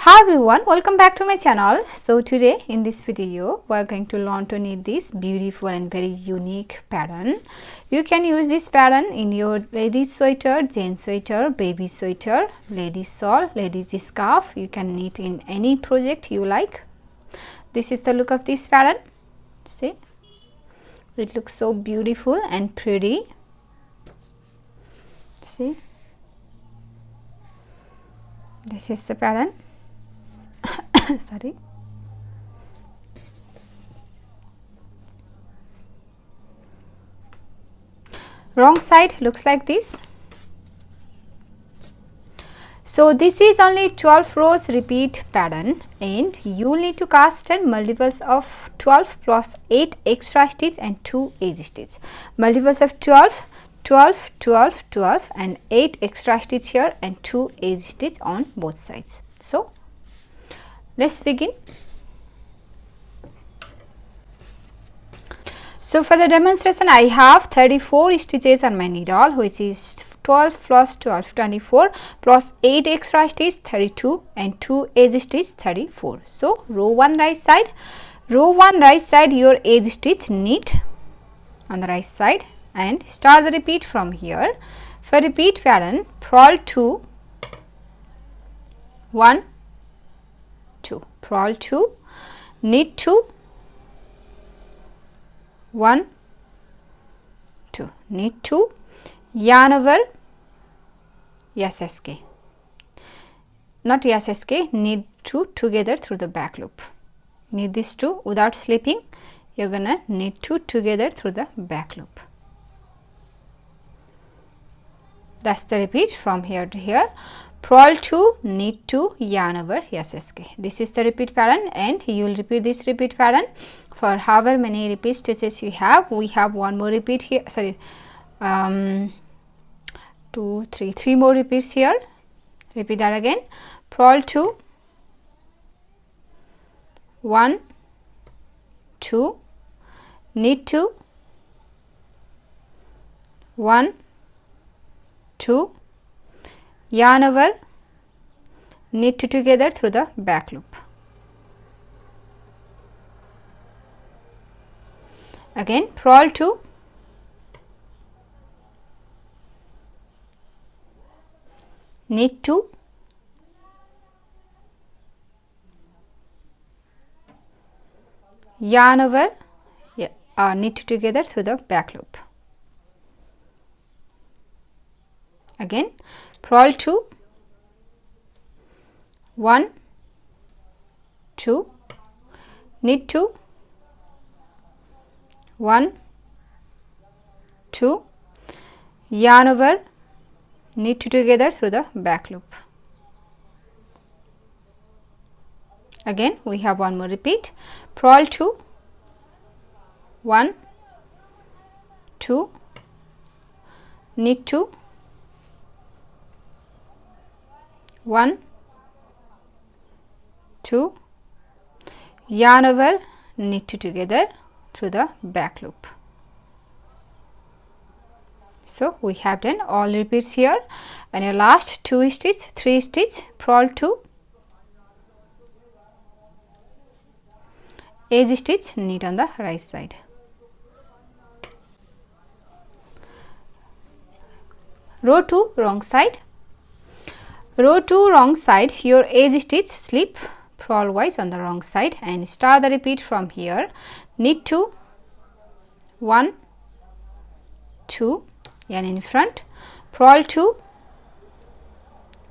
Hi everyone, welcome back to my channel. So today in this video we are going to learn to knit this beautiful and very unique pattern. You can use this pattern in your ladies sweater, jeans sweater, baby sweater, ladies shawl, ladies scarf. You can knit in any project you like. This is the look of this pattern. See, it looks so beautiful and pretty. See, this is the pattern. Sorry. Wrong side looks like this. So this is only 12 rows repeat pattern and you will need to cast 10 multiples of 12 plus 8 extra stitch and 2 edge stitch. Multiples of 12, 12, 12, 12 and 8 extra stitch here and 2 edge stitch on both sides. So let's begin. So for the demonstration I have 34 stitches on my needle, which is 12 plus 12 24 plus 8 extra stitch 32 and 2 edge stitch 34. So row 1 right side, your edge stitch knit on the right side and start the repeat from here. For repeat pattern, purl 2, 1, 2, purl 2, knit 2, 1, 2, knit 2, yarn over SSK, not SSK, knit 2 together through the back loop. Knit these 2 without slipping, you are gonna knit 2 together through the back loop. That's the repeat from here to here. Purl 2, knit 2, yarn over SSK. This is the repeat pattern and you will repeat this repeat pattern for however many repeat stitches you have. We have one more repeat here, sorry, 3 more repeats here. Repeat that again. Purl 2, 1, 2, knit 2, 1, 2, yarn over, knit 2 together through the back loop. Again, purl 2, knit 2, yarn over, knit 2 together through the back loop. Again, purl 2, 1, 2, knit 2, 1, 2, yarn over, knit 2 together through the back loop. Again, we have one more repeat. Purl 2, 1, 2, knit 2, 1, 2, yarn over, knit 2 together through the back loop. So we have done all repeats here and your last 2 stitch, 3 stitch, purl 2, edge stitch, knit on the right side. Row 2 wrong side. Row 2 wrong side, your edge stitch slip purl wise on the wrong side and start the repeat from here. Knit 2, 1, 2, yarn in front, purl 2,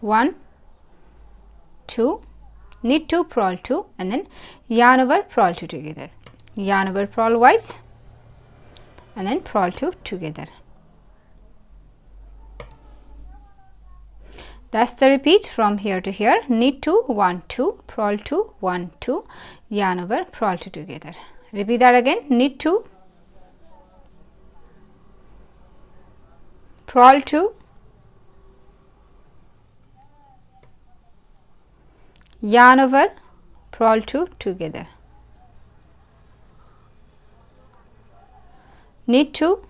1, 2, knit 2, purl 2 and then yarn over, purl 2 together, yarn over purl wise and then purl 2 together. That's the repeat from here to here. Knit 2, 1, 2, purl 2, 1, 2, yarn over, purl 2 together. Repeat that again. Knit 2, purl 2, yarn over, purl 2 together. Knit 2,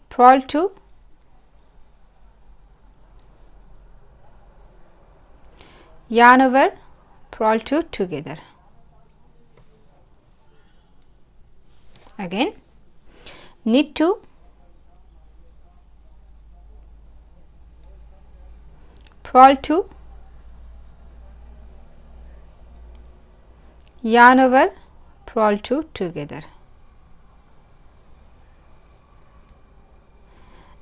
purl 2, yarn over, purl 2 together. Again knit 2, purl 2, yarn over, purl 2 together.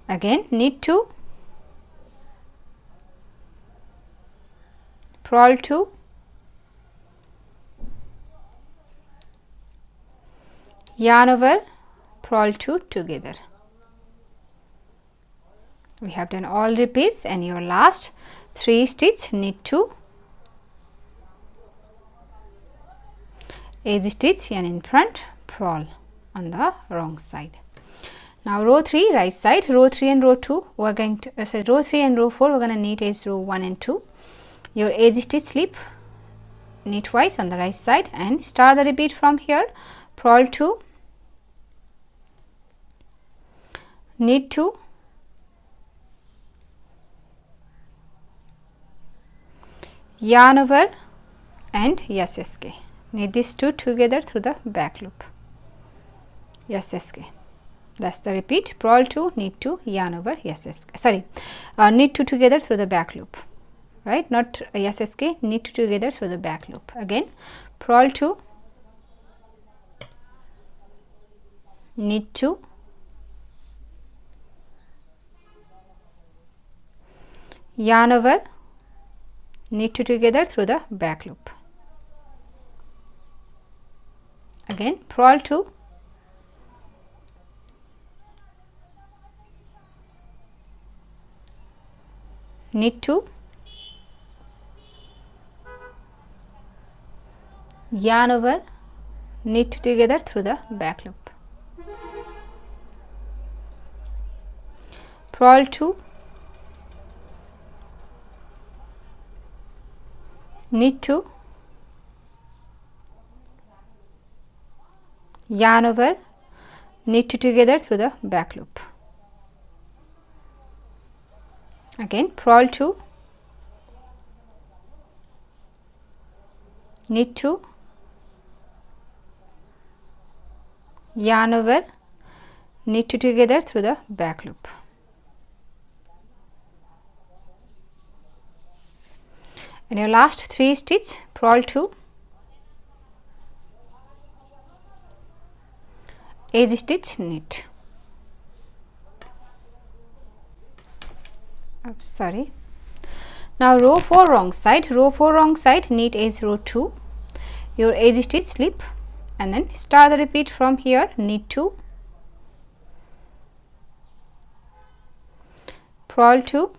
Again knit 2, purl 2, yarn over, purl 2 together. We have done all repeats, and your last 3 stitch, knit 2, edge stitch yarn in front, purl on the wrong side. Now row 3 right side, row 3 and row 2 we are going to row 3 and row 4 we are going to knit edge row 1 and 2. Your edge stitch slip, knit twice on the right side and start the repeat from here, purl 2, knit 2, yarn over and SSK. Knit these two together through the back loop. SSK. That's the repeat. Purl 2, knit 2, yarn over, SSK. Sorry, knit 2 together through the back loop. Right? Not SSK. Knit 2 together through the back loop. Again, purl 2, knit 2, yarn over, knit 2 together through the back loop. Again purl 2, knit 2, yarn over, knit 2 together through the back loop. Purl 2, knit 2, yarn over, knit 2 together through the back loop. Again purl 2, knit 2, yarn over, knit 2 together through the back loop. And your last 3 stitch, purl 2, edge stitch, knit. Sorry. Now row 4 wrong side, knit edge row 2, your edge stitch slip and then start the repeat from here, knit 2, purl 2,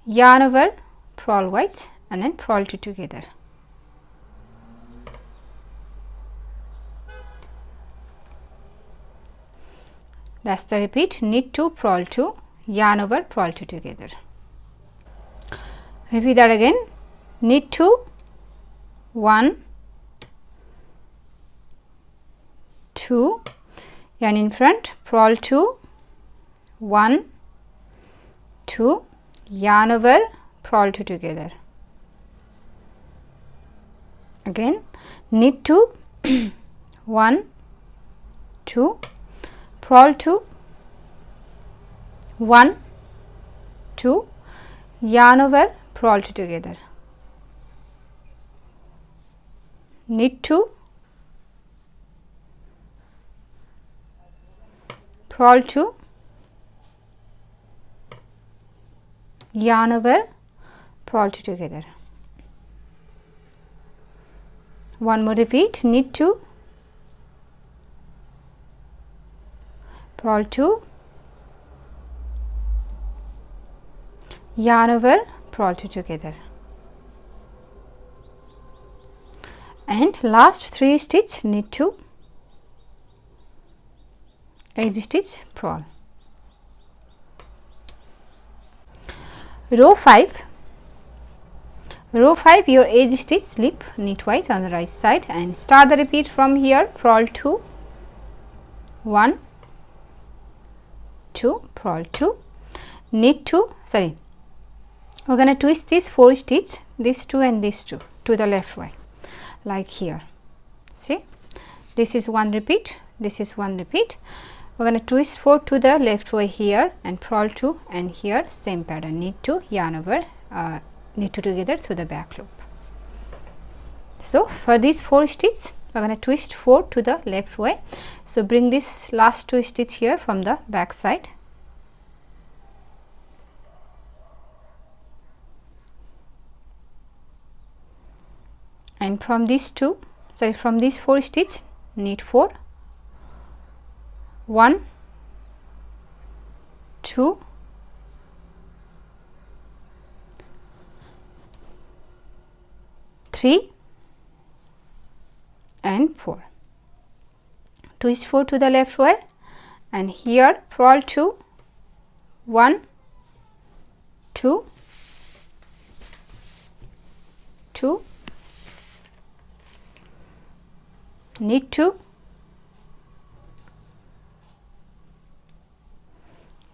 yarn over, purl wise and then purl 2 together. That's the repeat, knit 2, purl 2, yarn over, purl 2 together. Repeat that again, knit 2, 1, 2, yarn in front, purl 2, 1, 2, yarn over, purl 2 together. Again knit 2, 1, 2, purl 2, 1, 2, yarn over, purl 2 together. Knit 2, purl 2, yarn over, purl 2 together. One more repeat, knit 2, purl 2, yarn over, purl 2 together. And last 3 stitch, knit 2, edge stitch, purl. Row 5, your edge stitch slip, knit twice on the right side and start the repeat from here, purl 2, 1, 2, purl 2, knit 2, sorry, we are going to twist these 4 stitches, these 2 and these 2 to the left way, like here. See, this is one repeat, this is one repeat. We are going to twist 4 to the left way here and purl 2, and here same pattern, knit 2, yarn over, knit 2 together through the back loop. So for these 4 stitches we are going to twist 4 to the left way. So bring this last 2 stitches here from the back side, and from these 4 stitches knit 4, 1, 2, 3 and 4. Twist 4 to the left way, and here purl 2, 1, 2, 2, knit 2,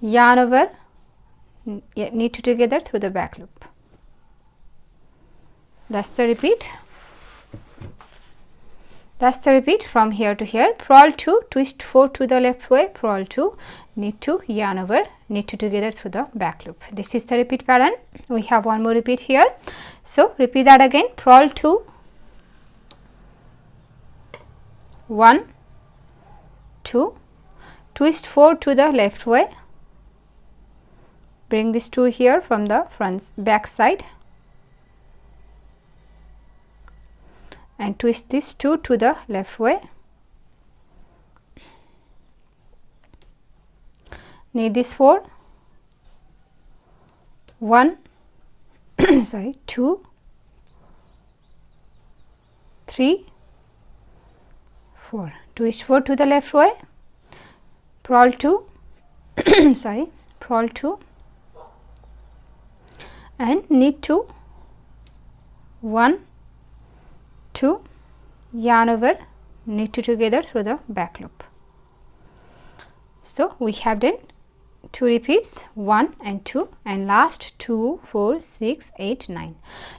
yarn over, knit 2 together through the back loop. That's the repeat. That's the repeat from here to here. Purl 2, twist 4 to the left way, purl 2, knit 2, yarn over, knit 2 together through the back loop. This is the repeat pattern. We have one more repeat here. So repeat that again. Purl 2, 1, 2, twist 4 to the left way, bring this 2 here from the back side, and twist this 2 to the left way, knit this 4, 1, sorry, 2, 3, 4, twist 4 to the left way, purl 2, sorry, purl 2 and knit 2, 1, 2, yarn over, knit 2 together through the back loop. So we have done 2 repeats, 1 and 2, and last 2, 4, 6, 8, 9.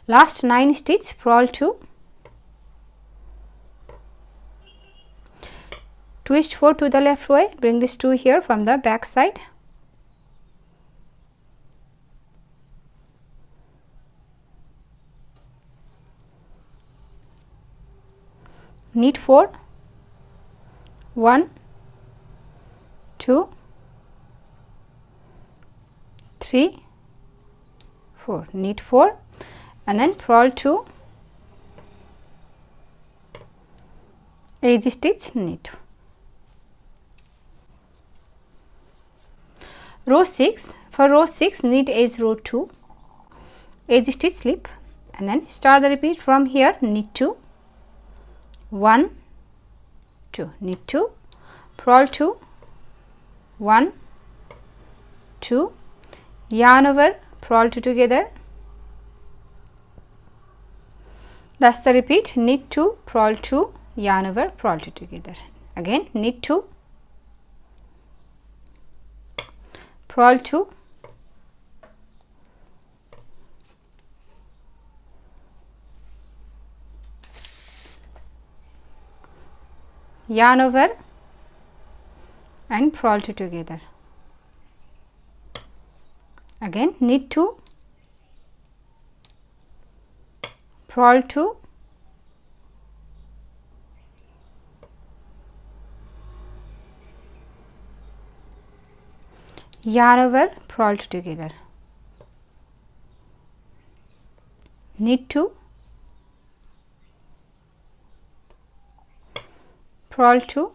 Last 9 stitch, purl 2, twist 4 to the left way, bring this 2 here from the back side, knit 4, 1, 2, 3, 4, knit 4, and then purl 2, edge stitch, knit. Row 6, for row 6 knit edge row 2, edge stitch slip, and then start the repeat from here, knit 2, 1, 2, knit 2, purl 2, 1, 2, yarn over, purl 2 together. That's the repeat, knit 2, purl 2, yarn over, purl 2 together. Again knit 2, purl 2, yarn over and purl 2 together. Again knit 2, purl 2, yarn over, purl 2 together, knit 2, purl 2,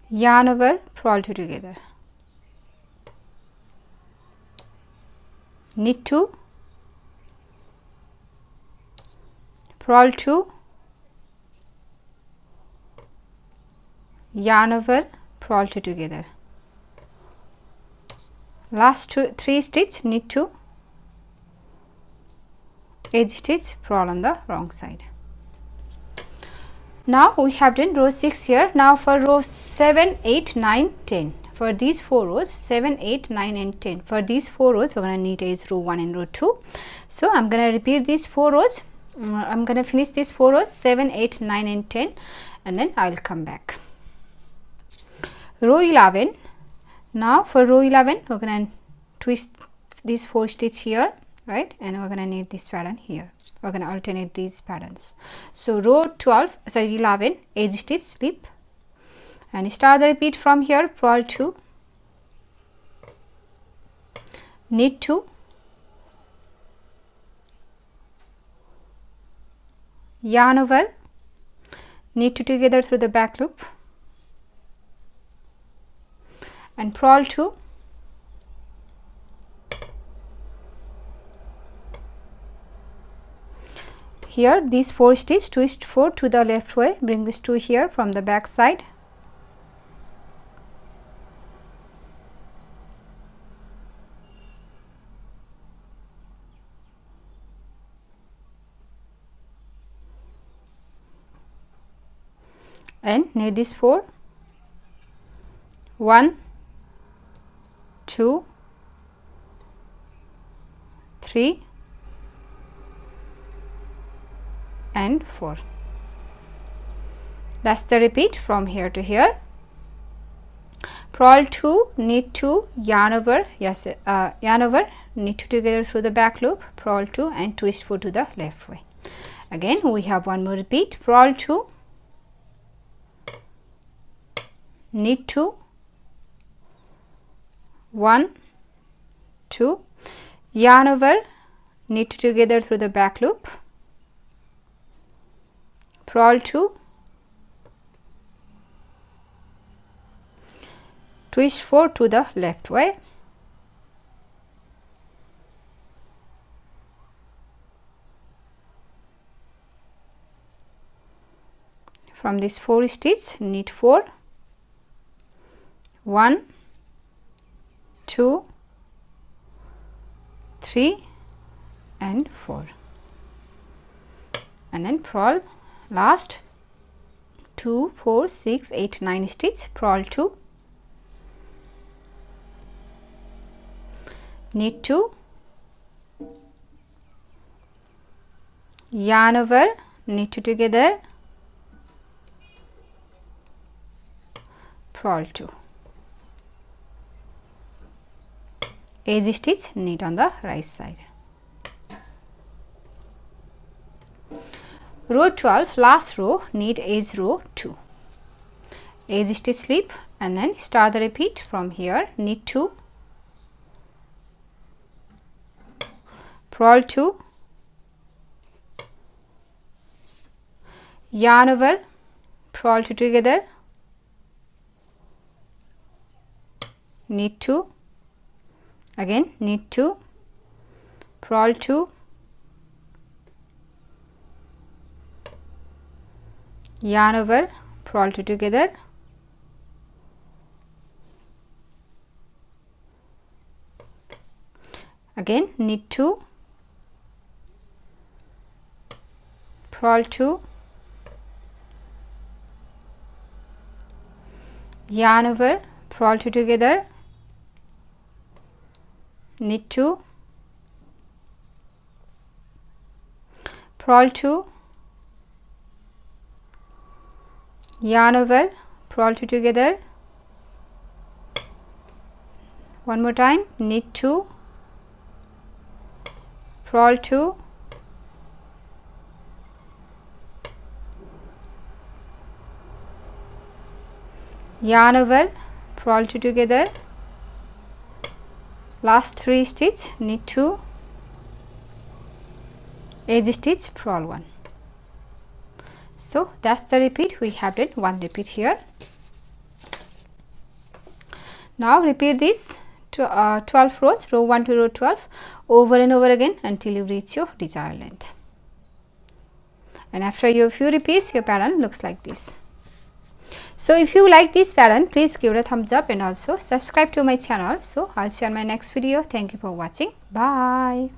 yarn over, purl 2 together, knit 2, purl 2, yarn over, purl 2 together. Last 3 stitch, knit 2, edge stitch, purl on the wrong side. Now we have done row 6 here. Now for row 7, 8, 9, 10. For these 4 rows, 7, 8, 9 and 10. For these 4 rows, we are going to need is row 1 and row 2. So I am going to repeat these 4 rows. I am going to finish these 4 rows, 7, 8, 9 and 10, and then I will come back. Row 11. Now for row 11, we are going to twist these 4 stitch here, right, and we are going to need this pattern here. We are going to alternate these patterns. So row 11, edge stitch, slip, and start the repeat from here. Purl 2, knit 2, yarn over, knit 2 together through the back loop, and purl 2, here these 4 stitch, twist 4 to the left way, bring this 2 here from the back side, and knit this 4, 1, 2, 3 and 4. That's the repeat from here to here. Purl 2, knit 2, yarn over, yarn over, knit 2 together through the back loop, purl 2 and twist 4 to the left way. Again we have one more repeat. Purl 2, knit 2, 1, 2, yarn over, knit together through the back loop, purl 2, twist 4 to the left way, from this 4 stitch, knit 4, 1, 2, 3 and 4, and then purl last 2, 4, 6, 8, 9 stitch, purl 2, knit 2, yarn over, knit 2 together, purl 2, edge stitch, knit on the right side. Row 12, last row, knit edge row 2, edge stitch, slip, and then start the repeat from here. Knit 2, purl 2, yarn over, purl 2 together, knit 2, again knit 2, purl 2, yarn over, purl 2 together, again knit 2, purl 2, yarn over, purl 2 together, knit 2, purl 2, yarn over, purl 2 together, one more time, knit 2, purl 2, yarn over, purl 2 together, last 3 stitch, knit 2, edge stitch, purl 1. So that's the repeat. We have done one repeat here. Now repeat this to 12 rows, row 1 to row 12, over and over again until you reach your desired length. And after your few repeats, your pattern looks like this. So if you like this pattern, please give it a thumbs up and also subscribe to my channel. So I'll see you on my next video. Thank you for watching. Bye.